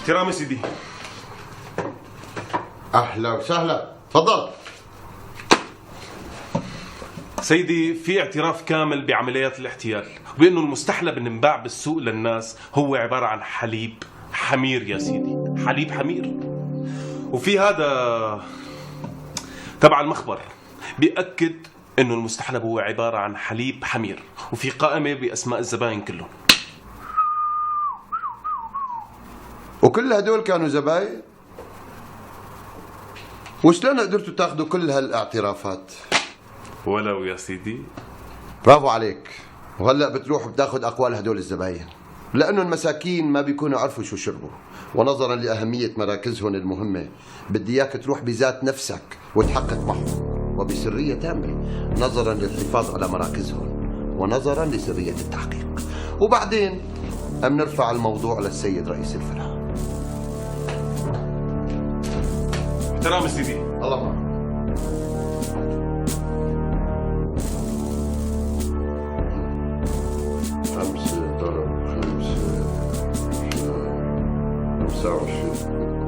احترامي سيدي. اهلا وسهلا، تفضل. سيدي، في اعتراف كامل بعمليات الاحتيال، وبأنه المستحلب اللي انباع بالسوق للناس هو عبارة عن حليب حمير يا سيدي، حليب حمير. وفي هذا تبع المخبر بيأكد انه المستحلب هو عبارة عن حليب حمير، وفي قائمة بأسماء الزباين كلهم. وكل هدول كانوا زباين؟ وشلون قدرتوا تاخذوا كل هالاعترافات؟ ولو يا سيدي. برافو عليك. وهلا بتروح بتاخذ اقوال هدول الزباين، لانه المساكين ما بيكونوا عرفوا شو شربوا، ونظرا لاهميه مراكزهم المهمه بدي اياك تروح بذات نفسك وتحقق معهم وبسريه تامه، نظرا للحفاظ على مراكزهم ونظرا لسريه التحقيق. وبعدين بنرفع الموضوع للسيد رئيس الفرع. احترامي سيدي. الله معك. خمسة ضرب خمسة 25.